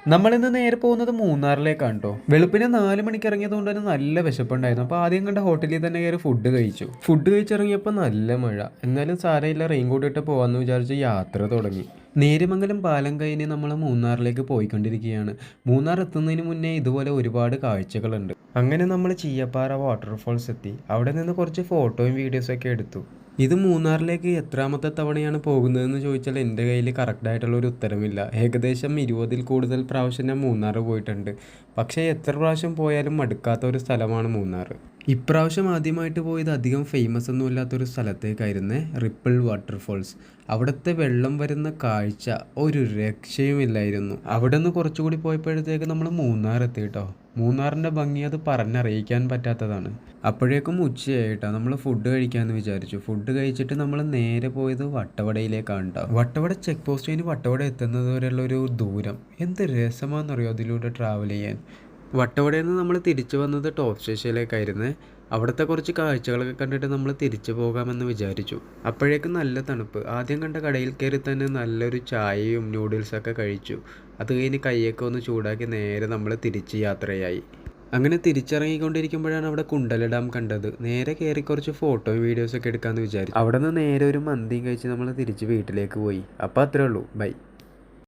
നമ്മളിന്ന് നേരെ പോകുന്നത് മൂന്നാറിലേക്കാണ് കേട്ടോ. വെളുപ്പിനെ 4 മണിക്ക് ഇറങ്ങിയതുകൊണ്ട് തന്നെ നല്ല വിശപ്പുണ്ടായിരുന്നു. അപ്പോൾ ആദ്യം കണ്ട ഹോട്ടലിൽ തന്നെ കയറി ഫുഡ് കഴിച്ചു. ഫുഡ് കഴിച്ചിറങ്ങിയപ്പോൾ നല്ല മഴ. എന്നാലും സാരമില്ല, റെയിൻകോട്ട് ഇട്ട് പോകാമെന്ന് വിചാരിച്ച് യാത്ര തുടങ്ങി. നേര്യമംഗലം പാലം കഴിഞ്ഞ് നമ്മൾ മൂന്നാറിലേക്ക് പോയിക്കൊണ്ടിരിക്കുകയാണ്. മൂന്നാർ എത്തുന്നതിന് മുന്നേ ഇതുപോലെ ഒരുപാട് കാഴ്ചകളുണ്ട്. അങ്ങനെ നമ്മൾ ചീയപ്പാറ വാട്ടർഫോൾസ് എത്തി. അവിടെ നിന്ന് കുറച്ച് ഫോട്ടോയും വീഡിയോസൊക്കെ എടുത്തു. ഇത് മൂന്നാറിലേക്ക് എത്രാമത്തെ തവണയാണ് പോകുന്നതെന്ന് ചോദിച്ചാൽ എൻ്റെ കയ്യിൽ കറക്റ്റായിട്ടുള്ള ഒരു ഉത്തരമില്ല. ഏകദേശം 20ൽ കൂടുതൽ പ്രാവശ്യം ഞാൻ മൂന്നാർ പോയിട്ടുണ്ട്. പക്ഷേ എത്ര പ്രാവശ്യം പോയാലും മടുക്കാത്ത ഒരു സ്ഥലമാണ് മൂന്നാർ. ഇപ്രാവശ്യം ആദ്യമായിട്ട് പോയത് അധികം ഫേമസ് ഒന്നും ഇല്ലാത്തൊരു സ്ഥലത്തേക്കായിരുന്നേ, റിപ്പിൾ വാട്ടർഫോൾസ്. അവിടുത്തെ വെള്ളം വരുന്ന കാഴ്ച ഒരു രക്ഷയുമില്ലായിരുന്നു. അവിടെ നിന്ന് കുറച്ചുകൂടി പോയപ്പോഴത്തേക്ക് നമ്മൾ മൂന്നാർ എത്തി കേട്ടോ. മൂന്നാറിൻ്റെ ഭംഗി അത് പറഞ്ഞറിയിക്കാൻ പറ്റാത്തതാണ്. അപ്പോഴേക്കും ഉച്ചയായിട്ടാണ്. നമ്മൾ ഫുഡ് കഴിക്കാമെന്ന് വിചാരിച്ചു. ഫുഡ് കഴിച്ചിട്ട് നമ്മൾ നേരെ പോയത് വട്ടവടയിലേക്കാണ് കേട്ടോ. വട്ടവട ചെക്ക് പോസ്റ്റ് കഴിഞ്ഞ് വട്ടവട എത്തുന്നത് വരെയുള്ള ഒരു ദൂരം എന്ത് രസമാണെന്നറിയോ അതിലൂടെ ട്രാവൽ ചെയ്യാൻ. വട്ടവടയിൽ നിന്ന് നമ്മൾ തിരിച്ചു വന്നത് ടോപ്പ് സ്റ്റേഷനിലേക്കായിരുന്നേ. അവിടുത്തെ കുറച്ച് കാഴ്ചകളൊക്കെ കണ്ടിട്ട് നമ്മൾ തിരിച്ചു പോകാമെന്ന് വിചാരിച്ചു. അപ്പോഴേക്കും നല്ല തണുപ്പ്. ആദ്യം കണ്ട കടയിൽ കയറി തന്നെ നല്ലൊരു ചായയും നൂഡിൽസൊക്കെ കഴിച്ചു. അത് കഴിഞ്ഞ് കൈയൊക്കെ ഒന്ന് ചൂടാക്കി നേരെ നമ്മൾ തിരിച്ച് യാത്രയായി. അങ്ങനെ തിരിച്ചിറങ്ങിക്കൊണ്ടിരിക്കുമ്പോഴാണ് അവിടെ കുണ്ടല ഡാം കണ്ടത്. നേരെ കയറി കുറച്ച് ഫോട്ടോയും വീഡിയോസൊക്കെ എടുക്കാമെന്ന് വിചാരിച്ചു. അവിടെ നിന്ന് നേരെ ഒരു മന്തിയും കഴിച്ച് നമ്മൾ തിരിച്ച് വീട്ടിലേക്ക് പോയി. അപ്പോൾ അത്രേ ഉള്ളൂ, ബൈ.